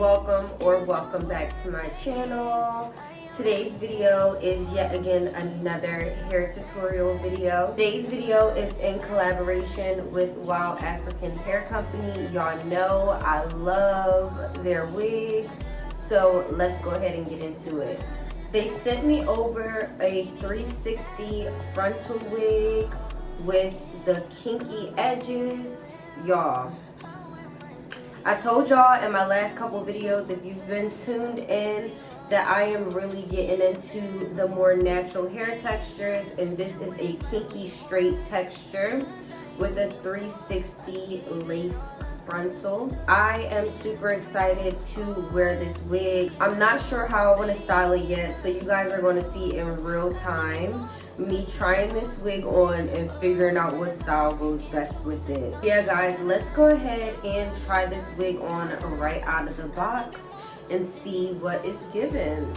welcome back to my channel. Today's video is yet again another hair tutorial video. Today's video is in collaboration with WowAfrican Hair Company. Y'all know I love their wigs, so let's go ahead and get into it. They sent me over a 360 frontal wig with the kinky edges. Y'all, I told y'all in my last couple videos, if you've been tuned in, that I am really getting into the more natural hair textures, and this is a kinky straight texture with a 360 lace frontal. I am super excited to wear this wig. I'm not sure how I want to style it yet, so you guys are going to see in real time me trying this wig on and figuring out what style goes best with it. Yeah guys, let's go ahead and try this wig on right out of the box and see what it's given.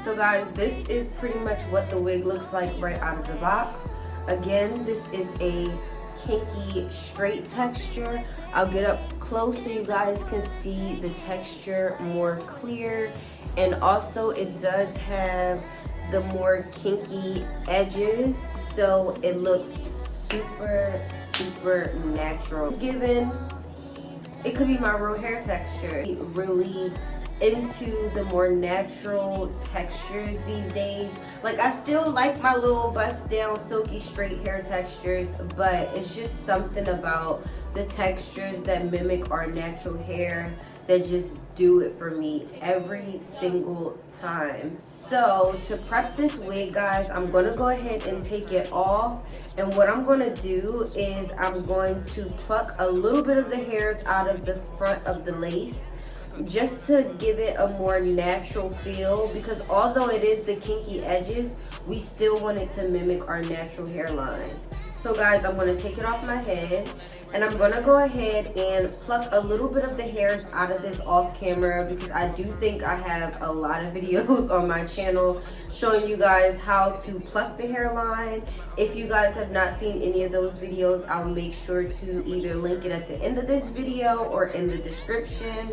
So guys, this is pretty much what the wig looks like right out of the box. Again, this is a kinky straight texture. I'll get up close so you guys can see the texture more clear, and also it does have the more kinky edges, so it looks super natural. Given it could be my real hair texture. Really into the more natural textures these days. Like, I still like my little bust down silky straight hair textures, but it's just something about the textures that mimic our natural hair that just do it for me every single time. So to prep this wig, guys, I'm gonna go ahead and take it off, and what I'm gonna do is I'm going to pluck a little bit of the hairs out of the front of the lace, just to give it a more natural feel, because although it is the kinky edges, we still want it to mimic our natural hairline. So guys, I'm going to take it off my head, and I'm going to go ahead and pluck a little bit of the hairs out of this off camera, because I do think I have a lot of videos on my channel showing you guys how to pluck the hairline. If you guys have not seen any of those videos, I'll make sure to either link it at the end of this video or in the description.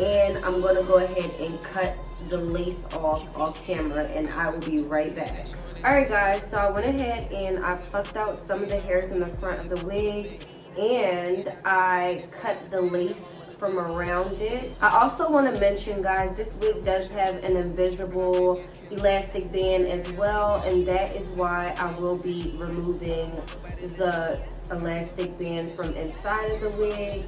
And I'm going to go ahead and cut the lace off camera, and I will be right back. Alright guys, so I went ahead and I plucked out some of the hairs in the front of the wig, and I cut the lace from around it. I also want to mention, guys, this wig does have an invisible elastic band as well, and that is why I will be removing the elastic band from inside of the wig.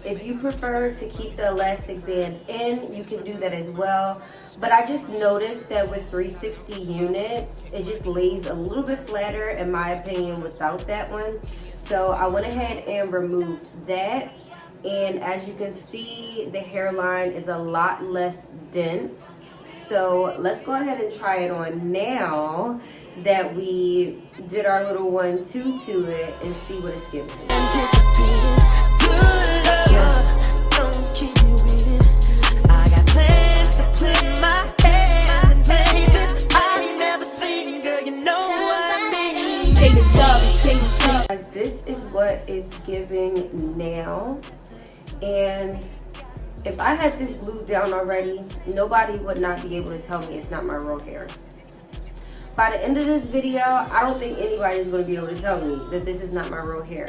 If you prefer to keep the elastic band in, you can do that as well. But I just noticed that with 360 units, it just lays a little bit flatter, in my opinion, without that one. So I went ahead and removed that. And as you can see, the hairline is a lot less dense. So let's go ahead and try it on now that we did our little 1-2 to it, and see what it's giving. This is what it's giving now, and if I had this glued down already, nobody would not be able to tell me it's not my real hair. By the end of this video, I don't think anybody's going to be able to tell me that this is not my real hair.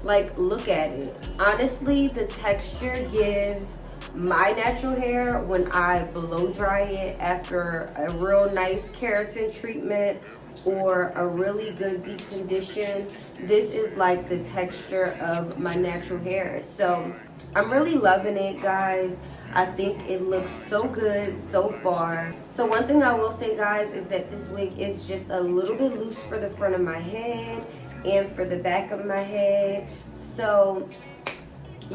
Like, look at it. Honestly, the texture gives my natural hair when I blow dry it after a real nice keratin treatment or a really good deep condition. This is like the texture of my natural hair. So I'm really loving it, guys. I think it looks so good so far. So one thing I will say, guys, is that this wig is just a little bit loose for the front of my head and for the back of my head. So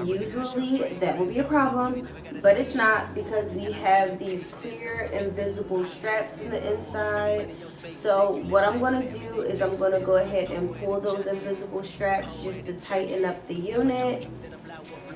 usually that will be a problem, but it's not, because we have these clear invisible straps in the inside. So what I'm going to do is I'm going to go ahead and pull those invisible straps just to tighten up the unit.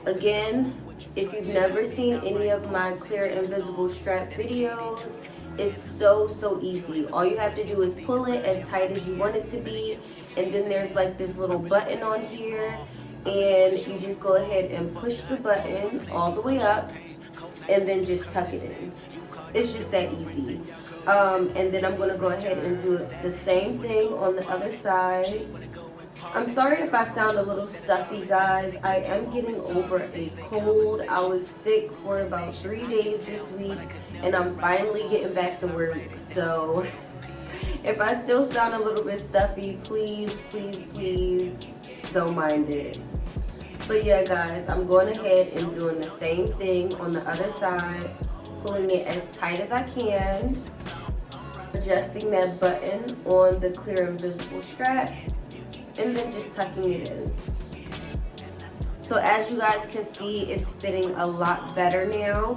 Again, if you've never seen any of my clear invisible strap videos, It's so easy. All you have to do is pull it as tight as you want it to be, and then there's like this little button on here, and you just go ahead and push the button all the way up and then just tuck it in. It's just that easy. And then I'm going to go ahead and do the same thing on the other side. I'm sorry if I sound a little stuffy, guys. I am getting over a cold. I was sick for about 3 days this week, and I'm finally getting back to work. So if I still sound a little bit stuffy, please don't mind it. So yeah, guys, I'm going ahead and doing the same thing on the other side, pulling it as tight as I can, adjusting that button on the clear invisible strap, and then just tucking it in. So as you guys can see, it's fitting a lot better now.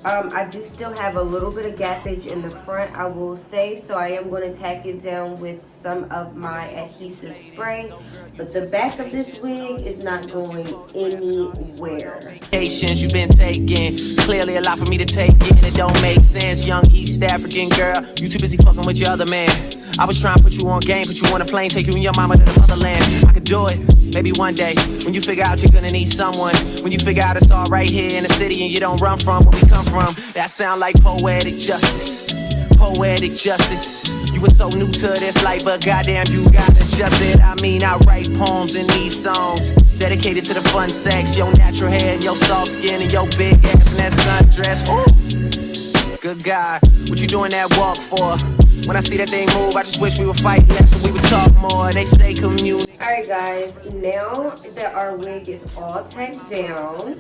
I do still have a little bit of gappage in the front, I will say, so I am going to tack it down with some of my adhesive spray, but the back of this wig is not going anywhere. Patience you've been taking, clearly a lot for me to take in. It don't make sense, young East African girl, you too busy fucking with your other man. I was trying to put you on game, put you on a plane, take you and your mama to the motherland. I could do it, maybe one day, when you figure out you're gonna need someone, when you figure out it's all right here in the city and you don't run from where we come from. That sound like poetic justice, poetic justice. You were so new to this life, but goddamn you got adjusted. I mean, I write poems in these songs, dedicated to the fun sex, your natural hair, your soft skin, and your big ass and that sundress. Ooh, good God, what you doing that walk for? When I see that thing move, I just wish we would fight less so we would talk more. They stay commune. Alright guys, now that our wig is all tacked down,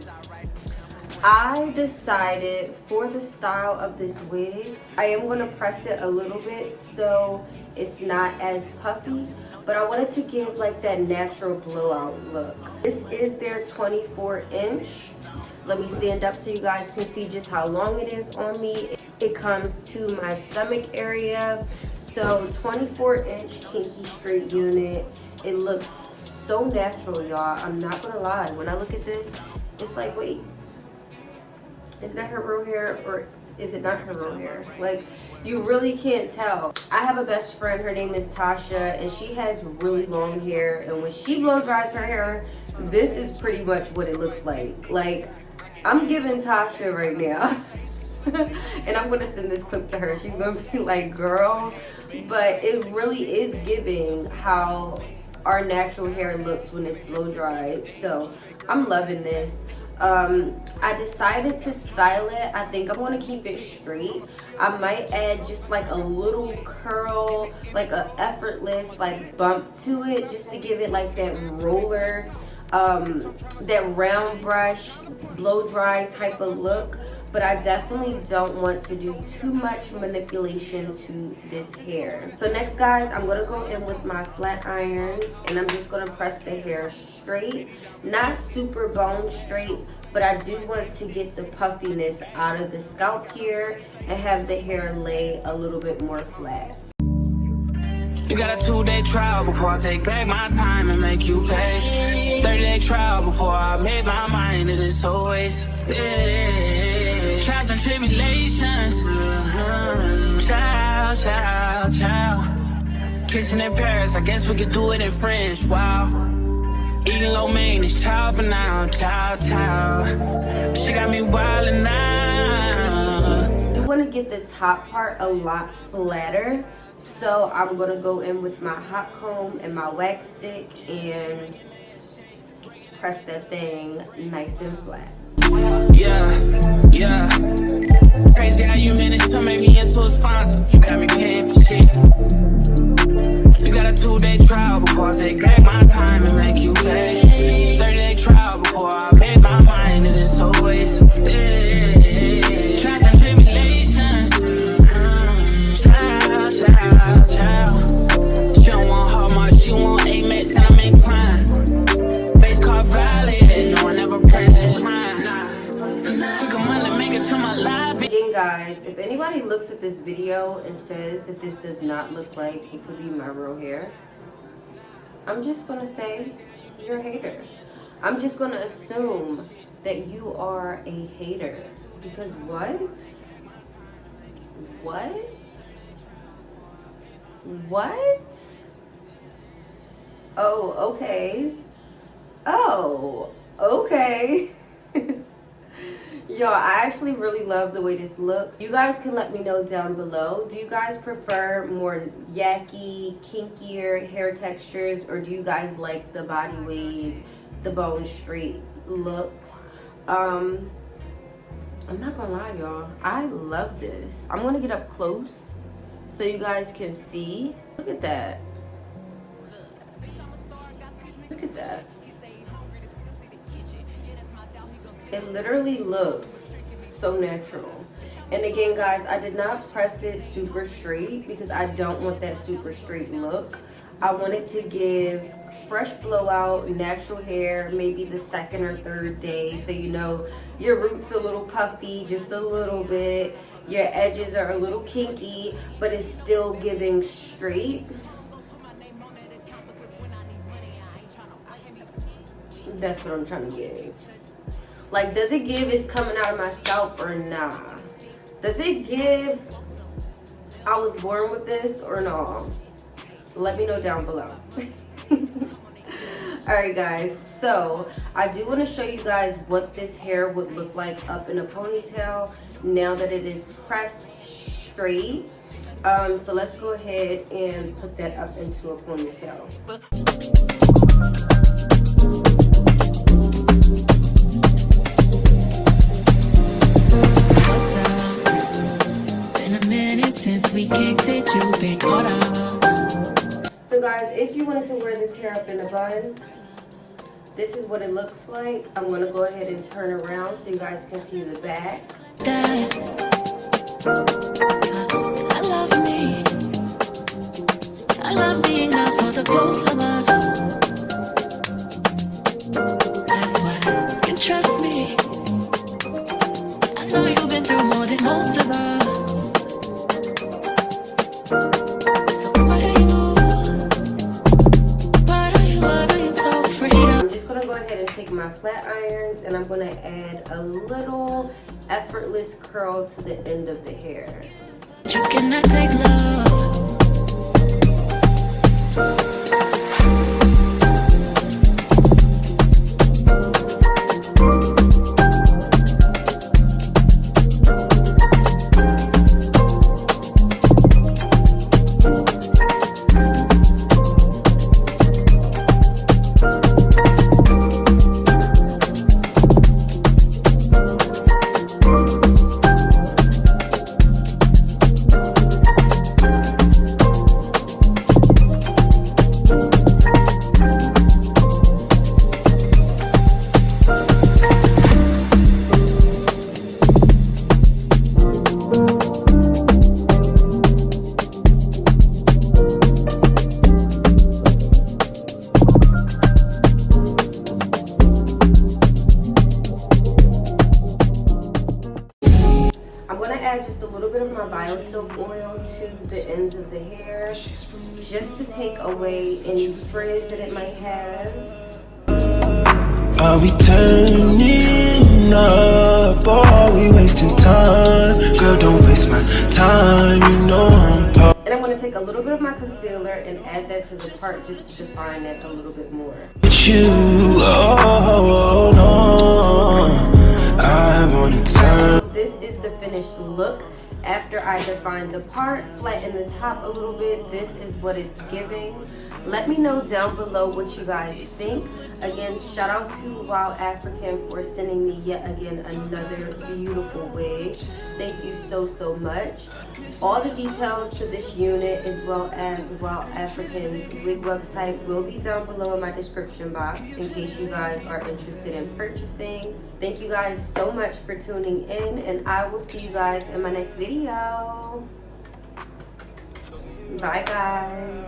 I decided for the style of this wig, I am going to press it a little bit so it's not as puffy, but I wanted to give like that natural blowout look. This is their 24-inch. Let me stand up so you guys can see just how long it is on me. It comes to my stomach area. So 24-inch kinky straight unit. It looks so natural, y'all. I'm not gonna lie. When I look at this, it's like, wait, is that her real hair or is it not her real hair? Like, you really can't tell. I have a best friend, her name is Tasha, and she has really long hair, and when she blow dries her hair, this is pretty much what it looks like. Like, I'm giving Tasha right now. And I'm gonna send this clip to her. She's gonna be like, girl, but it really is giving how our natural hair looks when it's blow dried. So I'm loving this. I decided to style it. I think I'm gonna keep it straight. I might add just like a little curl, like a effortless like bump to it, just to give it like that roller, that round brush blow dry type of look. But I definitely don't want to do too much manipulation to this hair. So next, guys, I'm gonna go in with my flat irons and I'm just gonna press the hair straight, not super bone straight, but I do want to get the puffiness out of the scalp here and have the hair lay a little bit more flat. You got a 2-day trial before I take back my time and make you pay. 30-day trial before I made my mind. It is always trials and tribulations. Child, child, child. Kissing in Paris, I guess we could do it in French. Wow. Eating lo mein is child for now. Child, child. She got me wildin' now. You want to get the top part a lot flatter. So I'm gonna go in with my hot comb and my wax stick and press that thing nice and flat. Yeah, yeah. Crazy how you managed to make me into a sponsor. You got me paying for shit. You got a 2-day trial before I take back my time and make you pay. 30-day trial before I made my mind. It is always trials and tribulations. Child, child. She don't want her much, she want Amex and I make crime. Face card valid, no one ever presses mine. Took a month to make it to my lobby. Again, guys, if anybody looks at this video and says that this does not look like it could be my real hair, I'm just gonna say you're a hater. I'm just gonna assume that you are a hater. Because what? What? What? Oh, okay. Oh, okay. Y'all, I actually really love the way this looks. You guys can let me know down below. Do you guys prefer more yucky, kinkier hair textures, or do you guys like the body wave, the bone straight looks? I'm not gonna lie, y'all. I love this. I'm gonna get up close so you guys can see. Look at that. Look at that. It literally looks so natural. And again, guys, I did not press it super straight because I don't want that super straight look. I want it to give fresh blowout, natural hair, maybe the second or third day. So you know your roots a little puffy, just a little bit. Your edges are a little kinky, but it's still giving straight. That's what I'm trying to give. Like, does it give it's coming out of my scalp or nah? Does it give I was born with this or no? Let me know down below. Alright guys, so I do want to show you guys what this hair would look like up in a ponytail now that it is pressed straight. So let's go ahead and put that up into a ponytail. So guys, if you wanted to wear this hair up in a bun, this is what it looks like. I'm going to go ahead and turn around so you guys can see the back. I love me enough for the both of us. That's why you trust me. I know you've been through more than most of us. So what are you so free to? I'm just going to go ahead and take my flat irons and I'm going to add a little effortless curl to the end of the hair. You cannot take love. Just a little bit of my BioSilk oil to the ends of the hair, just to take away any frizz that it might have. Are we turning up or are we wasting time? Girl, don't waste my time, you know I'm And I'm going to take a little bit of my concealer and add that to the part just to define it a little bit more. with you. Oh, no, I wanna turn. This is the finished look. After I define the part, flatten the top a little bit, this is what it's giving. Let me know down below what you guys think. Again, shout out to WowAfrican for sending me yet again another beautiful wig. Thank you so much. All the details to this unit as well as WowAfrican's wig website will be down below in my description box in case you guys are interested in purchasing. Thank you guys so much for tuning in, and I will see you guys in my next video. Bye guys.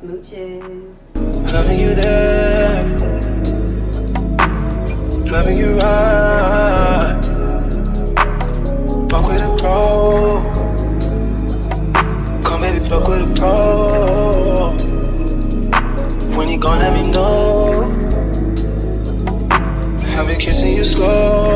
Smooches. Loving you there, loving you right. Fuck with a pro, come baby, fuck with a pro. When you gon' let me know, I've been kissing you slow.